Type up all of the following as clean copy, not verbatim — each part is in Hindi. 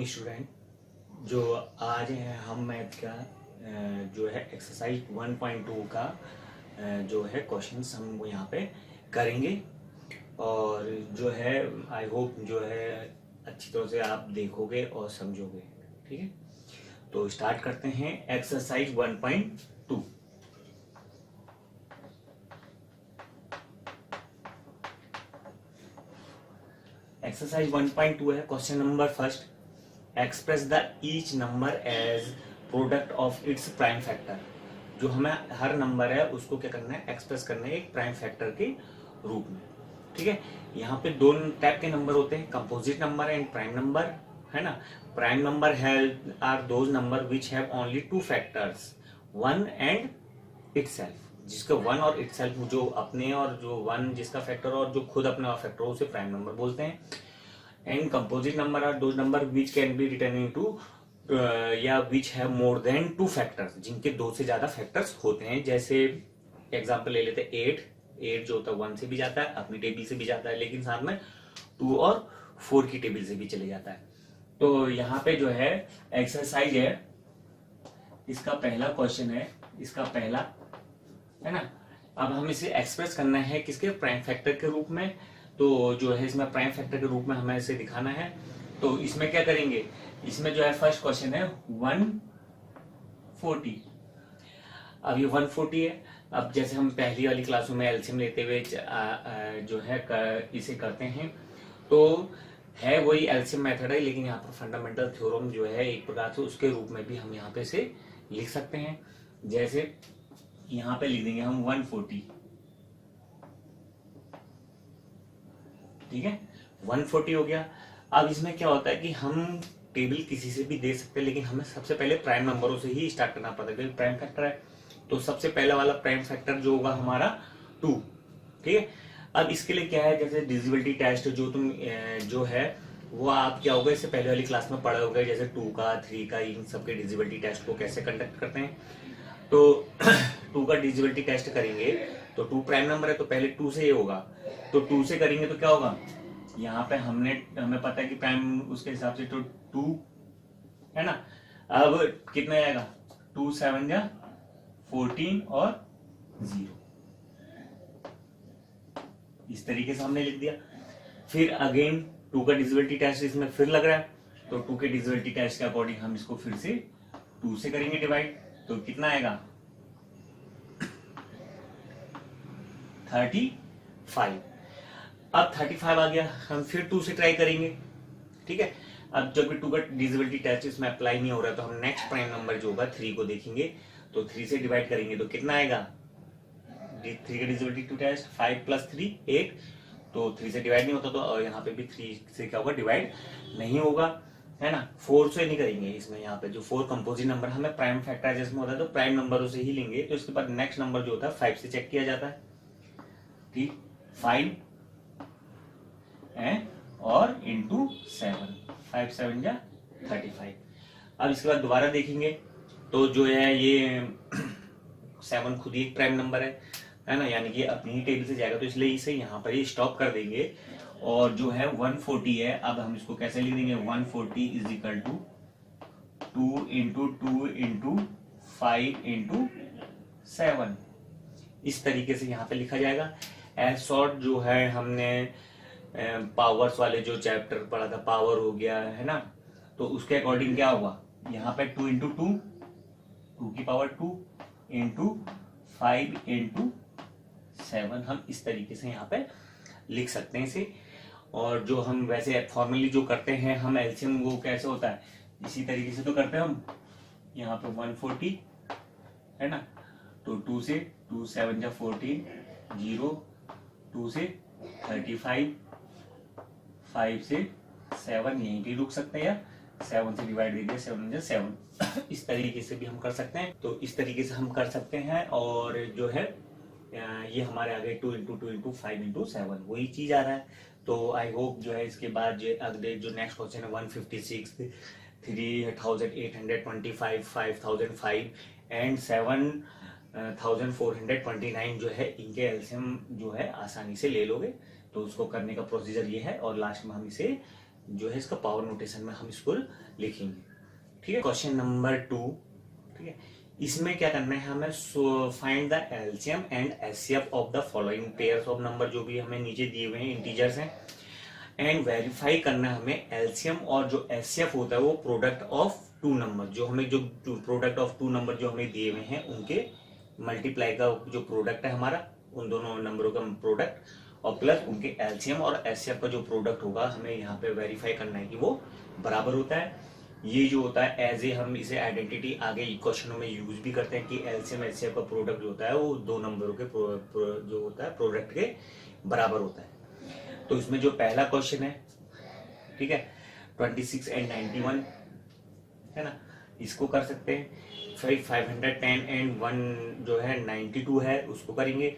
Morning student. जो आज है हम मैथ का जो है एक्सरसाइज 1.2 का जो है क्वेश्चंस हम यहाँ पे करेंगे। और जो है आई होप जो है अच्छी तरह से आप देखोगे और समझोगे। ठीक है, तो स्टार्ट करते हैं एक्सरसाइज 1.2। एक्सरसाइज 1.2 है। Question number first, express the each number as product of its prime factor. जो हमें हर नंबर है उसको क्या करना है, एक्सप्रेस करना है एक प्राइम फैक्टर के रूप में। ठीक है, यहाँ पे दो टाइप के नंबर होते हैं, composite number and prime number, है ना। प्राइम नंबर है are those number which have only two factors, one and itself. जिसका वन और इटसेल्फ, जो अपने और जो वन जिसका फैक्टर और जो खुद अपना फैक्टर, उसे प्राइम नंबर बोलते हैं। And composite number are those number which can be written into या which have more than two factors, जिनके दो से ज्यादा फैक्टर्स होते हैं। जैसे एग्जांपल ले लेते हैं 8 जो होता है 1 से भी जाता है, अपनी टेबल से भी जाता है, लेकिन साथ में 2 और 4 की टेबल से भी चले जाता है। तो यहाँ पे जो है एक्सरसाइज है, इसका पहला क्वेश्चन है, इसका पहला है ना। अब हम इसे एक्सप्रेस करना है किसके, प्राइम फैक्टर के रूप में। तो जो है इसमें प्राइम फैक्टर के रूप में हमें इसे दिखाना है। तो इसमें क्या करेंगे, इसमें जो है फर्स्ट क्वेश्चन है 140। अब ये 140 है। अब जैसे हम पहली वाली क्लासों में एलसीएम लेते हुए जो है इसे करते हैं, तो है वही एलसीएम मेथड है, लेकिन यहाँ पर फंडामेंटल थ्योरम जो है एक प्रकार से उसके रूप में भी हम यहाँ पे इसे लिख सकते हैं। जैसे यहाँ पे लिख देंगे हम 140। ठीक है, 140 हो गया। अब इसमें क्या होता है कि हम टेबल किसी से भी दे सकते हैं, लेकिन हमें सबसे पहले प्राइम नंबरों से ही स्टार्ट करना पड़ता है, क्योंकि प्राइम फैक्टर है। तो सबसे पहला वाला प्राइम फैक्टर जो होगा हमारा 2। ठीक है, अब इसके लिए क्या है, जैसे डिविजिबिलिटी टेस्ट जो तुम जो है वो आप क्या होगा, इससे पहले वाली क्लास में पढ़े होगे, जैसे 2 का 3 का इन सबके डिविजिबिलिटी टेस्ट को कैसे कंडक्ट करते हैं। तो 2 का डिविजिबिलिटी टेस्ट करेंगे तो 2 प्राइम नंबर है, तो पहले 2 से ये होगा। तो 2 से करेंगे तो क्या होगा, यहाँ पे हमें पता है कि प्राइम उसके हिसाब से तो 2 है ना। अब कितना आएगा, 2 7 जा 14 और 0, इस तरीके से हमने लिख दिया। फिर अगेन 2 का डिविजिबिलिटी टेस्ट इसमें फिर लग रहा है, तो 2 के डिविजिबिलिटी टेस्ट के अकॉर्डिंग हम इसको फिर से 2 से करेंगे डिवाइड, तो कितना आएगा 35। अब 35 आ गया, हम फिर 2 से ट्राई करेंगे। ठीक है, अब जब भी 2 का डिविजिबिलिटी टेस्ट इसमें अप्लाई नहीं हो रहा, तो हम नेक्स्ट प्राइम नंबर जो होगा 3 को देखेंगे, तो 3 से डिवाइड करेंगे तो कितना आएगा, 3 का डिविजिबिलिटी टेस्ट 5 + 3 8, तो 3 से डिवाइड नहीं होता, तो यहाँ पे भी 3 से क्या होगा, डिवाइड नहीं होगा, है ना। 4 से नहीं करेंगे इसमें, यहाँ पे जो 4 कंपोजिट नंबर हमें प्राइम फैक्टराइजेशन होता है, तो प्राइम नंबरों से ही लेंगे। तो इसके बाद नेक्स्ट नंबर जो होता है 5 से चेक किया जाता है। ठीक, 5 और इंटू 7, 5 7 जा 35। अब इसके बाद दोबारा देखेंगे तो जो है ये 7 खुद ही एक प्राइम नंबर है ना, यानी कि अपनी ही टेबल से जाएगा, तो इसलिए इसे यहाँ पर ही स्टॉप कर देंगे। और जो है 140 है, अब हम इसको कैसे लिख देंगे, 140 is equal to 2 into 2 into 5 into 7, इस तरीके से यहाँ पे लिखा जाएगा। एज शॉर्ट जो है हमने पावर्स वाले जो चैप्टर पढ़ा था, पावर हो गया है ना, तो उसके अकॉर्डिंग क्या होगा, यहाँ पे 2 इंटू 2, 2 की पावर 2 इंटू 5 इंटू 7, हम इस तरीके से यहाँ पे लिख सकते हैं इसे। और जो हम वैसे फॉर्मली जो करते हैं हम एलसीएम, वो कैसे होता है, इसी तरीके से तो करते हैं हम। यहाँ पे 140 है ना, तो 2 से 2 7 जा 14 0, 2 से 35, 5 से 7 यहीं पे रुक सकते हैं, या 7 से डिवाइड दे दिया, 7 जा 7 इस तरीके से भी हम कर सकते हैं। तो इस तरीके से हम कर सकते हैं। और जो है ये हमारे आगे 2 इंटू 2 इंटू 5 इंटू 7 वही चीज आ रहा है। तो आई होप जो है इसके बाद जो अगले जो नेक्स्ट क्वेश्चन है 156, 3825, 5005 एंड 7429 जो है, इनके एलसीएम जो है आसानी से ले लोगे। तो उसको करने का प्रोसीजर ये है, और लास्ट में हम इसे जो है इसका पावर नोटेशन में हम इसको लिखेंगे। ठीक है, क्वेश्चन नंबर 2। ठीक है, इसमें क्या करना है हमें, find the LCM and HCF of the following pairs of number, जो भी हमें नीचे दिए हुए हैं इंटीजर्स हैं, एंड वेरीफाई करना है हमें एलसीएम और जो एचसीएफ होता है वो प्रोडक्ट ऑफ टू नंबर, जो हमें जो प्रोडक्ट ऑफ टू नंबर जो हमें दिए हुए हैं उनके मल्टीप्लाई का जो प्रोडक्ट है हमारा, उन दोनों नंबरों का प्रोडक्ट और प्लस उनके एलसीएम और एचसीएफ का जो प्रोडक्ट होगा हमें यहाँ पे वेरीफाई करना है कि वो बराबर होता है। ये जो होता है एज ए हम इसे आइडेंटिटी आगे क्वेश्चनों में यूज भी करते हैं कि एलसीएम एचसीएफ का प्रोडक्ट जो होता है वो दो नंबरों के जो होता है प्रोडक्ट के बराबर होता है। तो इसमें जो पहला क्वेश्चन है, ठीक है, 26 एंड 91 है ना, इसको कर सकते हैं। फिर 510 एंड 1 जो है 92 है उसको करेंगे।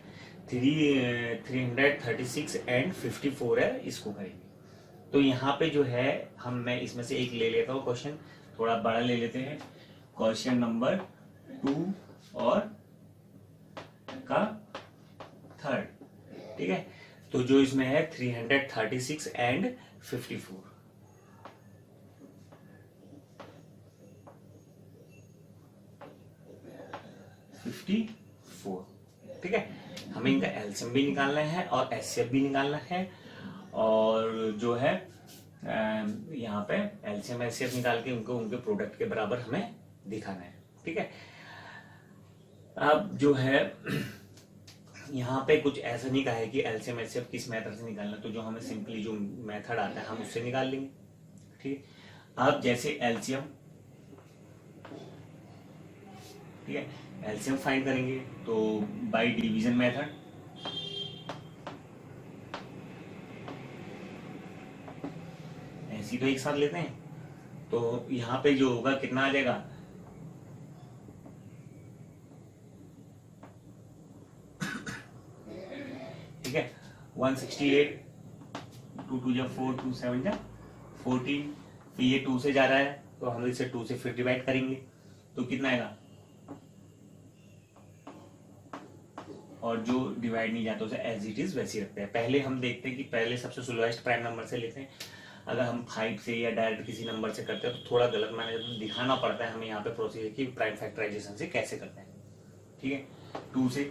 336 एंड 54 है, इसको करेंगे। तो यहाँ पे जो है मैं इसमें से एक ले लेता हूँ क्वेश्चन, थोड़ा बड़ा ले लेते हैं, क्वेश्चन नंबर 2 और का 3rd। ठीक है, तो जो इसमें है 336 एंड 54। ठीक है, हमें इनका एलसीएम भी निकालना है और एचसीएफ भी निकालना है, और जो है यहाँ पे एलसीएम एचसीएफ निकाल के उनको उनके प्रोडक्ट के बराबर हमें दिखाना है। ठीक है, अब जो है यहाँ पे कुछ ऐसा नहीं कहा है कि एलसीएम एचसीएफ किस मेथड से निकालना, तो जो हमें सिंपली जो मेथड आता है हम उससे निकाल लेंगे। ठीक है, अब जैसे एलसीएम, ठीक है, एलसीएम फाइंड करेंगे तो बाय डिवीजन मेथड, ऐसी तो एक साथ लेते हैं, तो यहाँ पे जो होगा कितना आ जाएगा, ठीक है, 168, 2 2 जा 4, 2 7 जा 14, फिर ये 2 से जा रहा है तो हम इसे 2 से फिर डिवाइड करेंगे तो कितना आएगा, और जो डिवाइड नहीं जाता उसे एज इट इज वैसे ही रखते हैं। पहले हम देखते हैं कि पहले सबसे स्लोएस्ट प्राइम नंबर से लेते हैं। अगर हम 5 से या डायरेक्ट किसी नंबर से करते हैं तो थोड़ा गलत मैंने दिखाना पड़ता है हमें यहाँ पे प्रोसीजर की प्राइम फैक्टराइजेशन से कैसे करते हैं। ठीक है, 2 से,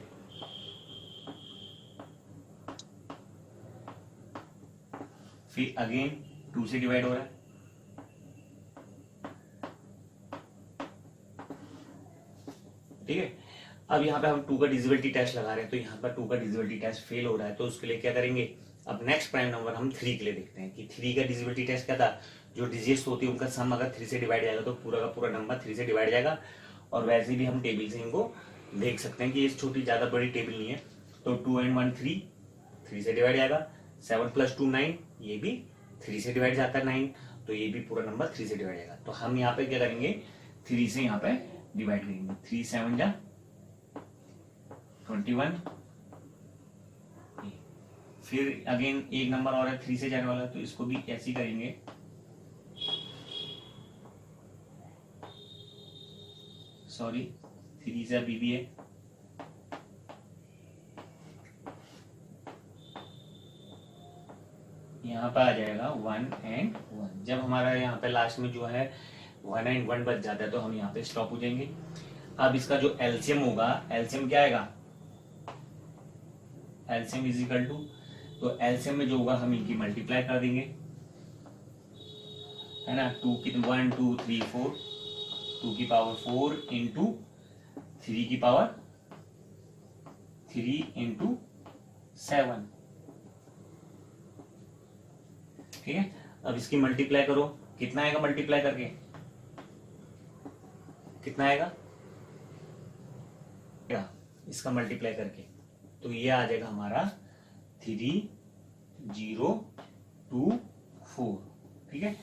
फिर अगेन 2 से डिवाइड हो रहा है, ठीक है। अब यहाँ पे हम 2 का डिविजिबिलिटी टेस्ट लगा रहे हैं, तो यहाँ पर 2 का डिविजिबिलिटी टेस्ट फेल हो रहा है, तो उसके लिए क्या करेंगे, अब नेक्स्ट प्राइम नंबर हम 3 के लिए देखते हैं कि 3 का डिविजिबिलिटी टेस्ट क्या था, जो डिजिट्स होती है उनका सम अगर 3 से डिवाइड जाएगा तो पूरा का पूरा नंबर 3 से डिवाइड जाएगा। और वैसे भी हम टेबल से इनको देख सकते हैं कि ये छोटी ज्यादा बड़ी टेबल नहीं है, तो 2 and 1 3 से डिवाइड जाएगा, 7 + 2 9, ये भी 3 से डिवाइड जाता है 9, तो ये भी पूरा नंबर 3 से डिवाइड जाएगा। तो हम यहाँ पे क्या करेंगे, 3 से यहाँ पे डिवाइड करेंगे, 3 7 जा 21, फिर अगेन एक नंबर और है 3 से जाने वाला, तो इसको भी ऐसे ही करेंगे, सॉरी 3 से अभी भी है, यहाँ पे आ जाएगा 1 and 1। जब हमारा यहाँ पे लास्ट में जो है 1 and 1 बच जाता है तो हम यहाँ पे स्टॉप हो जाएंगे। अब इसका जो एलसीएम होगा, एलसीएम क्या आएगा, एलसीएम इज इक्वल टू, तो एलसीएम में जो होगा हम इनकी मल्टीप्लाई कर देंगे, है ना, 2 की 1 2 3 4, 2 की पावर 4 इंटू 3 की पावर 3 इंटू 7। ठीक है, अब इसकी मल्टीप्लाई करो, कितना आएगा मल्टीप्लाई करके, कितना आएगा क्या, इसका मल्टीप्लाई करके तो ये आ जाएगा हमारा 3024। ठीक है,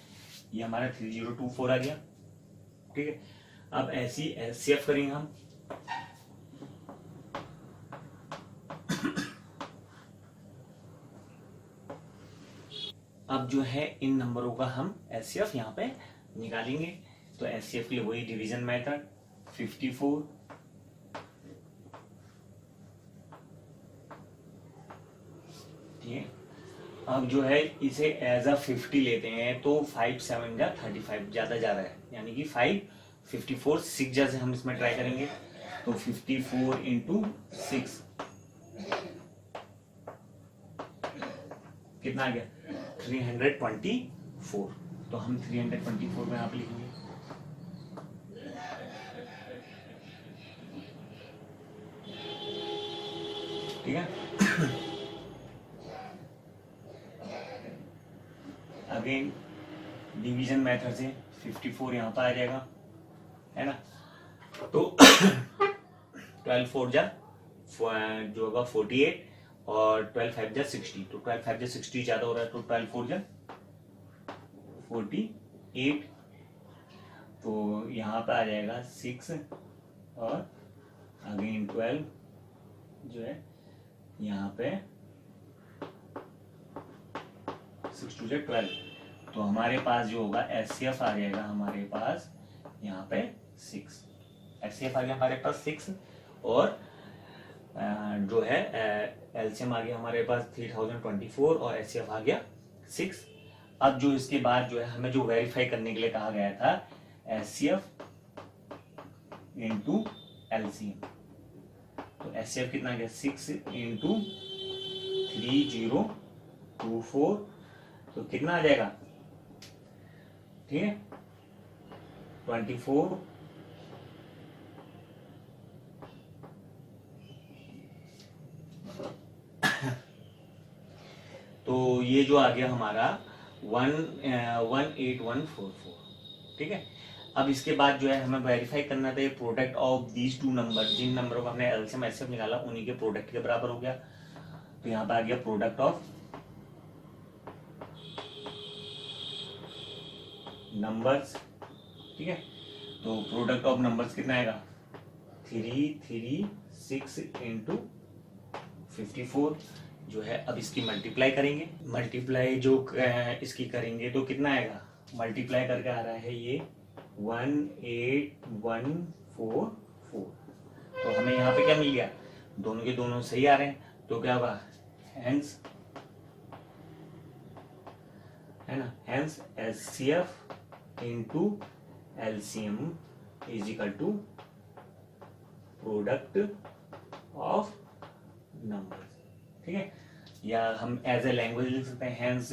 ये हमारा 3024 आ गया। ठीक है, अब ऐसी एचसीएफ करेंगे हम, अब जो है इन नंबरों का हम एचसीएफ यहाँ पे निकालेंगे, तो एचसीएफ के लिए वही डिवीजन मेथड, 54, ठीक है। अब जो है इसे एज अ 50 लेते हैं तो 5 7 जा 35 ज्यादा जा रहा है, यानी कि 5 54 6 जैसे हम इसमें ट्राई करेंगे तो 54 इंटू 6 कितना आ गया 324। तो हम 324 में आप लिखेंगे। ठीक है, अगेन डिवीजन मेथड से 54 यहाँ पर आ जाएगा, है ना। तो 12 4 जा जो होगा 48 और 12 5 जा 60, तो 12 5 जा 60 ज्यादा हो रहा है, तो 12 4 जा 48, तो यहाँ पे आ जाएगा 6 और अगेन 12 जो है यहाँ पे 6 2 जा 12, तो हमारे पास जो होगा एचसीएफ आ जाएगा हमारे पास यहाँ पे 6, एचसीएफ आ गया हमारे पास 6 और जो है एलसीएम आ गया हमारे पास 3024 और एचसीएफ आ गया 6। अब जो इसके बाद जो है हमें जो वेरीफाई करने के लिए कहा गया था एचसीएफ इंटू एलसीएम, तो एचसीएफ कितना गया 6 इंटू 3024, तो कितना आ जाएगा, ठीक है 24 तो ये जो आ गया हमारा 18144। ठीक है, अब इसके बाद जो है हमें वेरीफाई करना था product of these two number, जिन नंबरों का हमने एलसीएम एचसीएफ निकाला उन्हीं के प्रोडक्ट के बराबर हो गया, तो यहाँ पे आ गया प्रोडक्ट ऑफ नंबर्स। ठीक है, तो प्रोडक्ट ऑफ नंबर्स कितना आएगा 336 इंटू 54 जो है। अब इसकी मल्टीप्लाई करेंगे, मल्टीप्लाई जो इसकी करेंगे तो कितना आएगा, मल्टीप्लाई करके आ रहा है ये 18144, तो हमें यहाँ पे क्या मिल गया, दोनों के दोनों सही आ रहे हैं, तो क्या होगा हेंस, है ना, hence HCF into LCM is equal to product of number. ठीक है, या हम एज ए लैंग्वेज लिख सकते हैं हेंस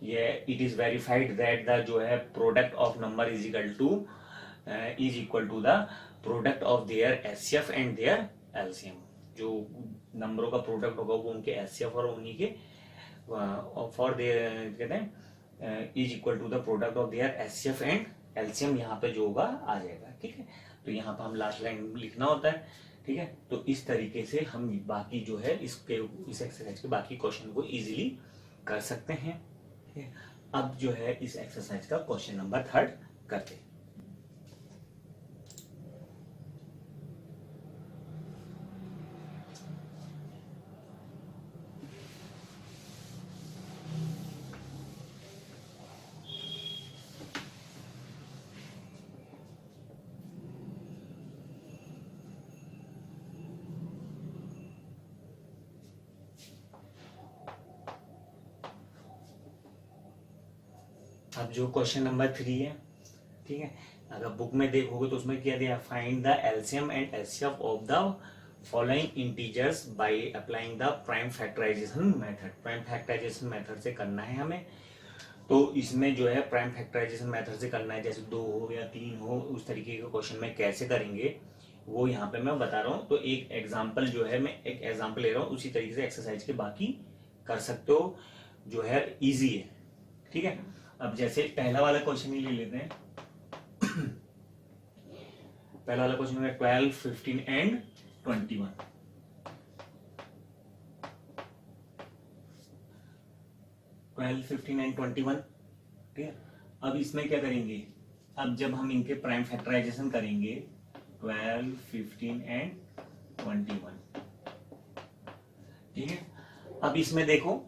ये it is verified that the जो है product of number is equal to the product of their HCF and their LCM. जो नंबरों का प्रोडक्ट होगा वो उनके एचसीएफ और उन्हीं के फॉर देयर कहते हैं is equal to the product of their HCF and LCM, यहाँ पे जो होगा आ जाएगा। ठीक है, तो यहाँ पे हम लास्ट लाइन लिखना होता है। ठीक है, तो इस तरीके से हम बाकी जो है इस एक्सरसाइज के बाकी क्वेश्चन को इजीली कर सकते हैं। ठीक है, अब जो है इस एक्सरसाइज का क्वेश्चन नंबर 3 करते हैं। अब जो क्वेश्चन नंबर 3 है, ठीक है, अगर बुक में देखोगे तो उसमें क्या दिया, find the LCM and HCF of the following integers by applying the prime factorisation method. Prime factorisation method से करना है हमें, तो इसमें जो है प्राइम फैक्टराइजेशन मेथड से करना है, जैसे 2 हो या 3 हो, उस तरीके के क्वेश्चन में कैसे करेंगे वो यहाँ पे मैं बता रहा हूँ। तो एक एग्जाम्पल जो है, मैं एक एग्जाम्पल ले रहा हूँ, उसी तरीके से एक्सरसाइज के बाकी कर सकते हो, जो है इजी है। ठीक है, अब जैसे पहला वाला क्वेश्चन ही ले लेते हैं। पहला वाला क्वेश्चन है 12 15 एंड 21। 12 15 एंड 21। ठीक है, अब इसमें क्या करेंगे, अब जब हम इनके प्राइम फैक्टराइजेशन करेंगे 12 15 एंड 21। ठीक है, अब इसमें देखो,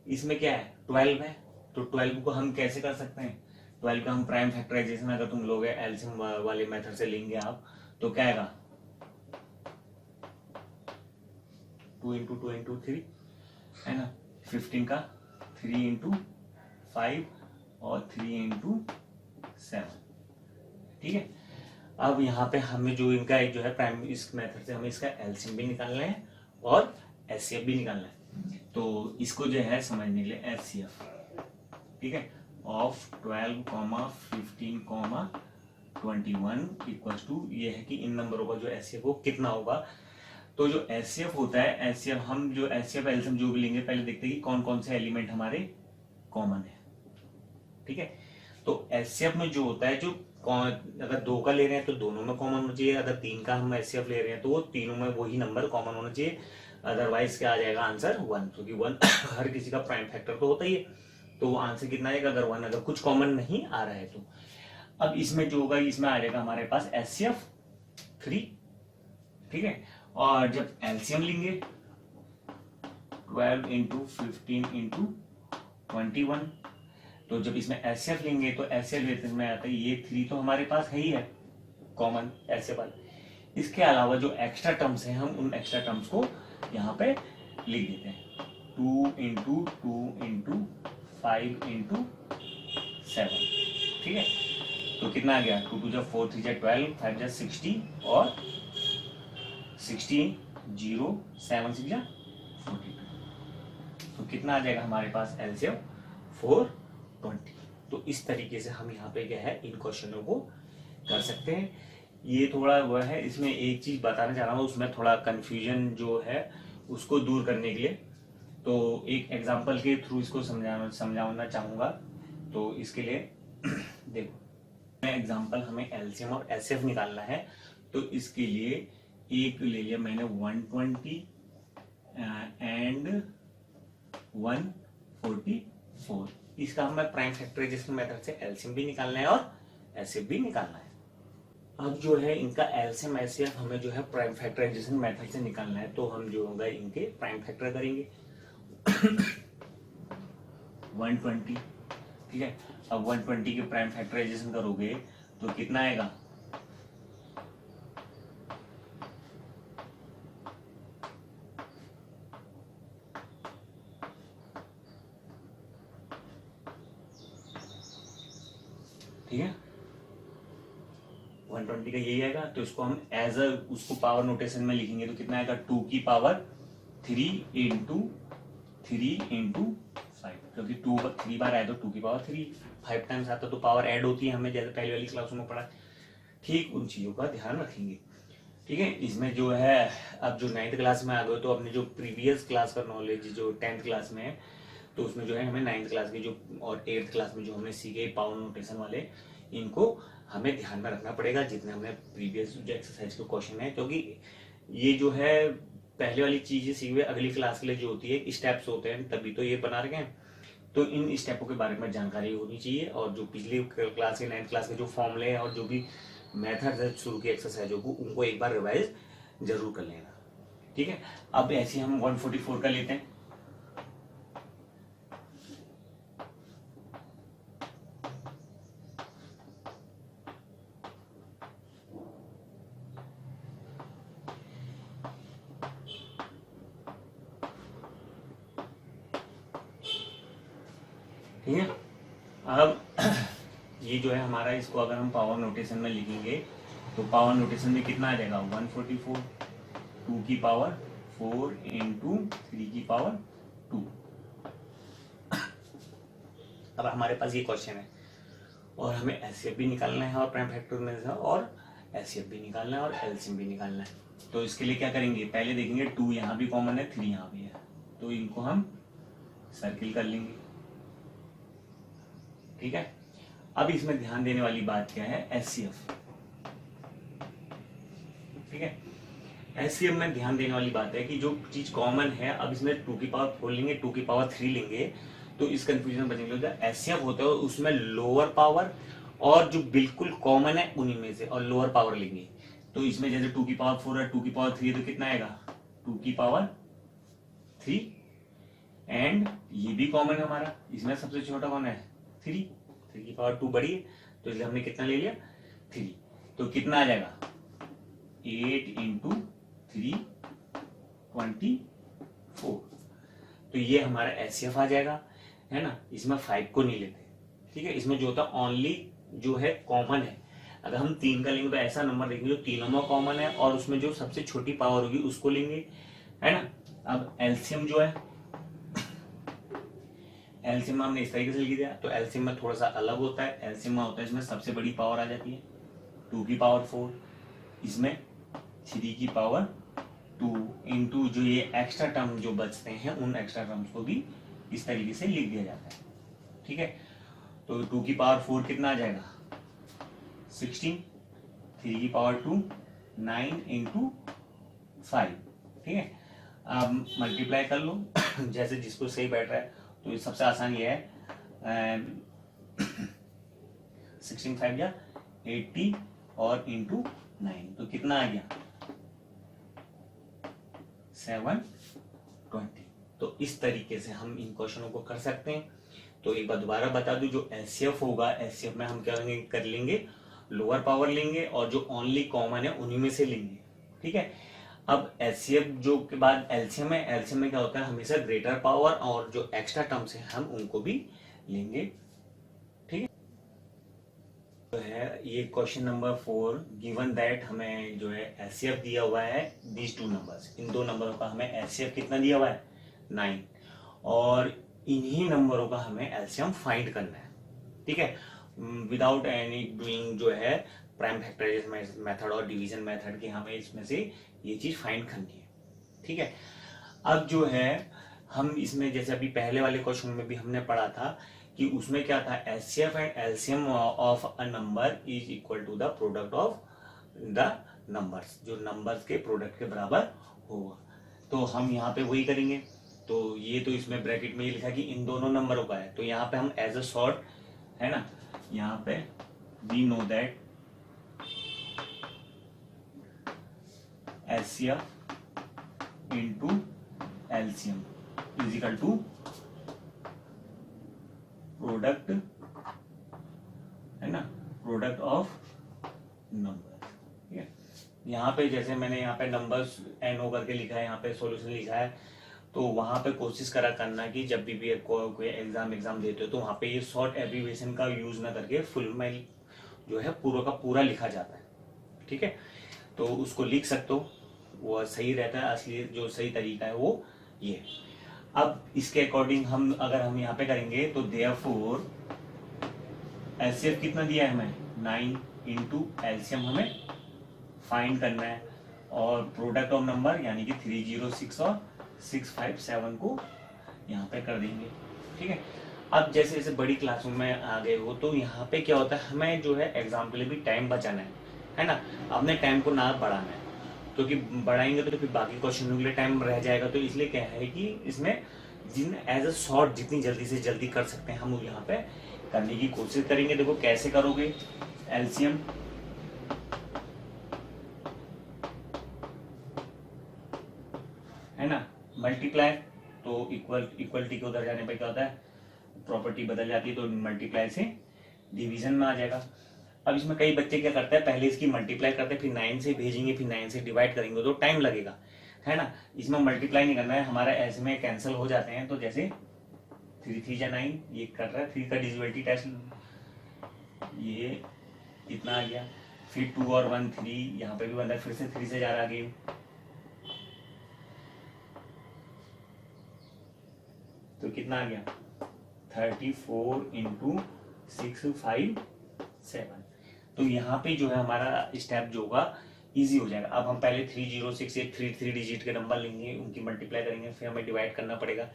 इसमें क्या है 12 है, तो 12 को हम कैसे कर सकते हैं, 12 का हम प्राइम फैक्टराइजेशन अगर तुम लोग एलसीएम वाले मेथड से लेंगे आप, तो क्या आएगा 2 इंटू 2 इंटू 3, है ना, 15 का 3 इंटू 5 और 3 इंटू 7। ठीक है, अब यहाँ पे हमें जो इनका एक जो है प्राइम, इस मेथड से हमें इसका एलसीएम भी निकालना है और एचसीएफ भी निकालना है। तो इसको जो है समझने के लिए एचसीएफ, ठीक है, ऑफ 12, 15, 21 इक्वल्स टू, ये है कि इन नंबरों का जो एचसीएफ हो कितना होगा। तो जो एचसीएफ होता है, एचसीएफ हम जो एचसीएफ एलसीएम जो भी लेंगे, पहले देखते हैं कि कौन कौन से एलिमेंट हमारे कॉमन है। ठीक है, तो एचसीएफ में जो होता है, जो अगर 2 का ले रहे हैं तो दोनों में कॉमन होना चाहिए, अगर 3 का हम एचसीएफ ले रहे हैं तो वो तीनों में वही नंबर कॉमन होना चाहिए, अदरवाइज क्या आ जाएगा आंसर 1, क्योंकि 1 हर किसी का प्राइम फैक्टर तो होता ही है। तो वो आंसर कितना आएगा अगर 1, अगर कुछ कॉमन नहीं आ रहा है तो। अब इसमें जो होगा, इसमें आ जाएगा हमारे पास एचसीएफ 3। ठीक है, और जब एलसीएम लेंगे 12 इंटू 15 इंटू 21, तो जब इसमें एचसीएफ लेंगे तो एचसीएफ लेते में आता है ये 3 तो हमारे पास है ही है कॉमन एचसीएफ वाला। इसके अलावा जो एक्स्ट्रा टर्म्स हैं, हम उन एक्स्ट्रा टर्म्स को यहाँ पे लिख देते हैं, 2 इंटू 2 इंटू 5 इंटू 7। ठीक है, तो कितना आ गया, 2 2 4 3 12, 5 60 और 16 0 7 6 42। तो कितना आ जाएगा हमारे पास एलसीएम 420। तो इस तरीके से हम यहाँ पे क्या है इन क्वेश्चनों को कर सकते हैं। ये थोड़ा वो है, इसमें एक चीज बताना चाह रहा हूँ, उसमें थोड़ा कंफ्यूजन जो है उसको दूर करने के लिए, तो एक एग्जांपल के थ्रू इसको समझाना चाहूंगा। तो इसके लिए देखो, एग्जांपल हमें एलसीएम और एचसीएफ निकालना है। तो इसके लिए एक ले लिया मैंने 120 एंड 144। इसका हमें प्राइम फैक्टराइजेशन मेथड से एलसीएम भी निकालना है और एचसीएफ भी निकालना है। अब जो है इनका एलसीएम एचसीएफ हमें जो है प्राइम फैक्टराइजेशन मेथड से निकालना है, तो हम जो होगा इनके प्राइम फैक्टर करेंगे 120। ठीक है, अब 120 के प्राइम फैक्टराइजेशन करोगे तो कितना आएगा, ठीक है 120 का यही आएगा। तो इसको हम एज अ उसको पावर नोटेशन में लिखेंगे तो कितना आएगा, 2 की पावर 3 इंटू 3 इंटू 5, क्योंकि 3 बार आए तो 2 की पावर 3, 5 टाइम्स आता तो पावर ऐड होती है, हमें जैसे पहले वाली क्लासों में पढ़ा। ठीक, उन चीजों का ध्यान रखेंगे। ठीक है, इसमें जो है अब जो 9th क्लास में आ गए तो अपने जो प्रीवियस क्लास का नॉलेज जो 10th क्लास में है, तो उसमें जो है हमें 9th क्लास के जो और 8th क्लास में जो हमने सीखे पावर नोटेशन वाले, इनको हमें ध्यान में रखना पड़ेगा जितने हमने प्रीवियस जो एक्सरसाइज के क्वेश्चन है, क्योंकि ये जो है पहले वाली चीजें सीखे हुए अगली क्लास के लिए जो होती है स्टेप्स होते हैं, तभी तो ये बना रखे हैं। तो इन स्टेपों के बारे में जानकारी होनी चाहिए, और जो पिछली क्लास के 9th क्लास के जो फॉर्मूले हैं और जो भी मेथड है शुरू की एक्सरसाइजों को, उनको एक बार रिवाइज जरूर कर लेना। ठीक है, अब ऐसे हम 144 का लेते हैं। ठीक है, अब ये जो है हमारा, इसको अगर हम पावर नोटेशन में लिखेंगे तो पावर नोटेशन में कितना आ जाएगा, 144, 2 की पावर 4 इंटू 3 की पावर 2। अब हमारे पास ये क्वेश्चन है और हमें एचसीएफ भी निकालना है और प्राइम फैक्टर में से, और एचसीएफ भी निकालना है और एलसीएम भी निकालना है। तो इसके लिए क्या करेंगे, पहले देखेंगे 2 यहाँ भी कॉमन है, 3 यहाँ भी है, तो इनको हम सर्किल कर लेंगे। ठीक है, अब इसमें ध्यान देने वाली बात क्या है, एचसीएफ। ठीक है, एचसीएफ में ध्यान देने वाली बात है कि जो चीज कॉमन है, अब इसमें 2 की पावर 4 लेंगे, 2 की पावर 3 लेंगे, तो इस कंफ्यूजन बचने के लिए एचसीएफ होता है उसमें लोअर पावर और जो बिल्कुल कॉमन है उन्हीं में से, और लोअर पावर लेंगे। तो इसमें जैसे 2 की पावर 4 है, 2 की पावर 3 है, तो कितना आएगा, 2 की पावर 3, एंड ये भी कॉमन है हमारा, इसमें सबसे छोटा कौन है, 3 की पावर 2 बड़ी है, तो इसलिए हमने कितना ले लिया, 3। तो कितना आ जाएगा, 8 इंटू 3 24। तो ये हमारा एचसीएफ आ जाएगा। है ना, इसमें 5 को नहीं लेते, ठीक है। इसमें जो होता है ओनली जो है कॉमन है, अगर हम 3 का लेंगे तो ऐसा नंबर लेंगे जो तीनों में कॉमन है और उसमें जो सबसे छोटी पावर होगी उसको लेंगे, है ना। अब एलसीएम जो है, एलसीएम हमने इस तरीके से लिख दिया, तो एलसीएम में थोड़ा सा अलग होता है। एलसीएम में होता है इसमें सबसे बड़ी पावर आ जाती है 2 की पावर 4, इसमें 3 की पावर 2 इंटू जो ये एक्स्ट्रा टर्म जो बचते हैं उन एक्स्ट्रा टर्म्स को भी इस तरीके से लिख दिया जाता है, ठीक है। तो 2 की पावर 4 कितना आ जाएगा 16, 3 की पावर 2 9 इंटू 5, ठीक है। अब मल्टीप्लाई कर लो जैसे जिसको सही बैठ रहा है। तो ये सबसे आसान ये है 16 5 या 80 और इंटू 9, तो कितना आ गया 720। तो इस तरीके से हम इन क्वेश्चनों को कर सकते हैं। तो एक बार दोबारा बता दूं, जो एचसीएफ होगा, एचसीएफ में हम क्या कर लेंगे, लोअर पावर लेंगे और जो ओनली कॉमन है उन्हीं में से लेंगे, ठीक है। अब एचसीएफ जो के बाद एलसीएम है, एलसीएम में क्या होता है हमेशा ग्रेटर पावर और जो एक्स्ट्रा टर्म्स है हम उनको भी लेंगे, ठीक है। तो है ये क्वेश्चन नंबर 4, गिवन दैट हमें जो है एचसीएफ दिया हुआ है दीज 2 नंबर्स, इन 2 नंबरों का हमें एचसीएफ कितना दिया हुआ है 9 और इन्हीं नंबरों का हमें एलसीएम फाइंड करना है, ठीक है, विदाउट एनी डूइंग जो है प्राइम फैक्टराइजेशन मेथड और डिवीजन मेथड के, हमें इसमें से ये चीज फाइंड करनी है, ठीक है। अब जो है हम इसमें जैसे अभी पहले वाले क्वेश्चन में भी हमने पढ़ा था कि उसमें क्या था, HCF and LCM of a number is equal to the product of the numbers, जो नंबर्स के प्रोडक्ट के बराबर होगा। तो हम यहाँ पे वही करेंगे। तो ये तो इसमें ब्रैकेट में ये लिखा कि इन दोनों नंबरों का है, तो यहाँ पे हम एज अ शॉर्ट, है ना, यहाँ पे we know that HCF into LCM is equal to product, है ना, प्रोडक्ट ऑफ नंबर, ठीक है। यहाँ पे जैसे मैंने यहाँ पे नंबर्स एन करके लिखा है, यहाँ पे सॉल्यूशन लिखा है, तो वहां पे कोशिश करा करना कि जब भी कोई एग्जाम देते हो तो वहां पे ये शॉर्ट एब्रीविएशन का यूज ना करके फुल में जो है पूरा का पूरा लिखा जाता है, ठीक है। तो उसको लिख सकते हो, वो सही रहता है। असली जो सही तरीका है वो ये। अब इसके अकॉर्डिंग हम अगर हम यहाँ पे करेंगे तो देयरफॉर एलसीएम कितना दिया है हमें 9 इंटू एलसीएम हमें फाइंड करना है और प्रोडक्ट ऑफ नंबर यानी कि 306 और 657 को यहाँ पे कर देंगे, ठीक है। अब जैसे जैसे बड़ी क्लासों में आ गए हो तो यहाँ पे क्या होता है, हमें जो है एग्जाम के लिए भी टाइम बचाना है ना, अपने टाइम को ना बढ़ाना है, क्योंकि बढ़ाएंगे तो फिर बाकी क्वेश्चनों के लिए टाइम रह जाएगा। तो इसलिए क्या है कि इसमें जिन एज अ शॉर्ट जितनी जल्दी से जल्दी कर सकते हैं हम यहाँ पे करने की कोशिश करेंगे। देखो कैसे करोगे, एलसीएम है ना, मल्टीप्लाई, तो इक्वलिटी के उधर जाने पर क्या होता है, प्रॉपर्टी बदल जाती है, तो मल्टीप्लाई से डिवीजन में आ जाएगा। अब इसमें कई बच्चे क्या करते हैं, पहले इसकी मल्टीप्लाई करते हैं, फिर 9 से भेजेंगे, फिर 9 से डिवाइड करेंगे, तो टाइम लगेगा, है ना। इसमें मल्टीप्लाई नहीं करना है, हमारा ऐसे में कैंसिल हो जाते हैं। तो जैसे 3 3 जा 9, ये कर रहा है, 3 का डिविजिबिलिटी टेस्ट, ये इतना आ गया, फिर 2 और 1 3, यहाँ पे भी बन रहा है, फिर से 3 से जा रहा है आगे, तो कितना आ गया 34 इंटू 657। तो यहाँ पे जो है हमारा स्टेप जो होगा इजी हो जाएगा। अब हम पहले 306 एक 3 डिजिट के नंबर लेंगे, उनकी मल्टीप्लाई करेंगे, फिर हमें डिवाइड करना पड़ेगा,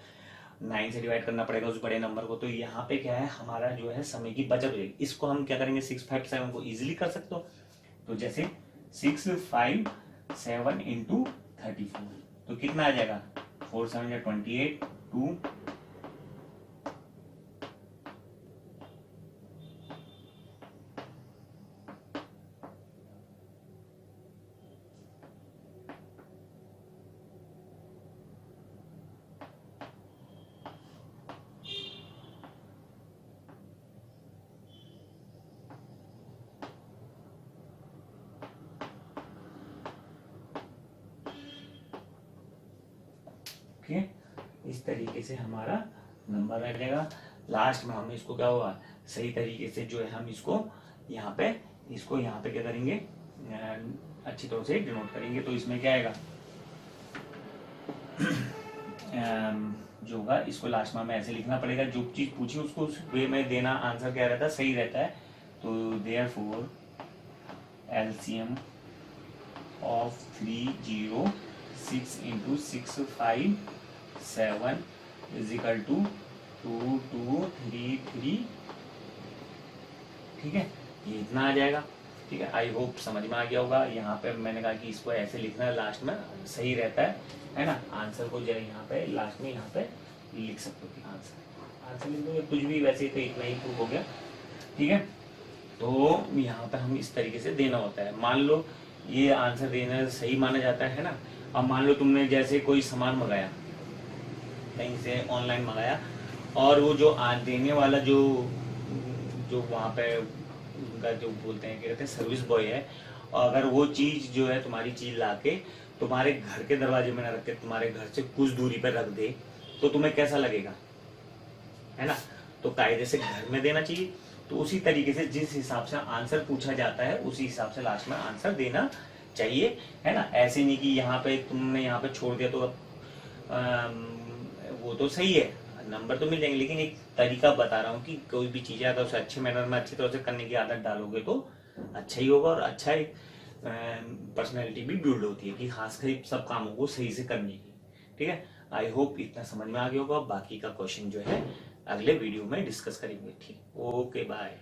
9 से डिवाइड करना पड़ेगा उस बड़े नंबर को। तो यहाँ पे क्या है, हमारा जो है समय की बचत हो जाएगी। इसको हम क्या करेंगे, 657 को इजिली कर सकते हो। तो जैसे 657 इंटू 34, तो कितना आ जाएगा 4 7 28 2 इस तरीके से हमारा नंबर रह जाएगा। लास्ट में हम इसको क्या होगा, सही तरीके से जो है हम इसको यहाँ पे क्या करेंगे, अच्छी तरह से डिनोट करेंगे। तो इसमें क्या आएगा, जो होगा इसको लास्ट में हमें ऐसे लिखना पड़ेगा, जो चीज पूछी उसको उस वे में देना, आंसर क्या रहता है, सही रहता है। तो therefore LCM of 306 into 657 is equal to 2233। ठीक है, ये इतना आ जाएगा। ठीक है, आई होप समझ में आ गया होगा। यहाँ पे मैंने कहा कि इसको ऐसे लिखना है, लास्ट में सही रहता है ना। आंसर को जो है यहाँ पे लास्ट में यहाँ पे लिख सकते हो कि आंसर लिख दो, कुछ भी, वैसे तो इतना ही प्रूफ हो गया। ठीक है, तो यहाँ पे हम इस तरीके से देना होता है। मान लो ये आंसर देना सही माना जाता है ना। अब मान लो तुमने जैसे कोई सामान मंगाया, कहीं से ऑनलाइन मंगाया, और वो जो देने वाला जो जो वहाँ पे उनका जो बोलते हैं, क्या कहते हैं, सर्विस बॉय है, और अगर वो चीज जो है तुम्हारी चीज लाके तुम्हारे घर के दरवाजे में ना रख के तुम्हारे घर से कुछ दूरी पर रख दे, तो तुम्हें कैसा लगेगा, है ना। तो कायदे से घर में देना चाहिए। तो उसी तरीके से जिस हिसाब से आंसर पूछा जाता है उसी हिसाब से लास्ट में आंसर देना चाहिए, है ना। ऐसे नहीं कि यहाँ पे तुमने यहाँ पे छोड़ दिया तो वो तो सही है, नंबर तो मिल जाएंगे, लेकिन एक तरीका बता रहा हूँ कि कोई भी चीजें अगर उसे अच्छे मैनर में अच्छी तरह से करने की आदत डालोगे तो अच्छा ही होगा, और अच्छा एक पर्सनैलिटी भी बिल्ड होती है कि खासकर सब कामों को सही से करने की। ठीक है, आई होप इतना समझ में आ गया होगा। बाकी का क्वेश्चन जो है अगले वीडियो में डिस्कस करेंगे। ठीक, ओके बाय।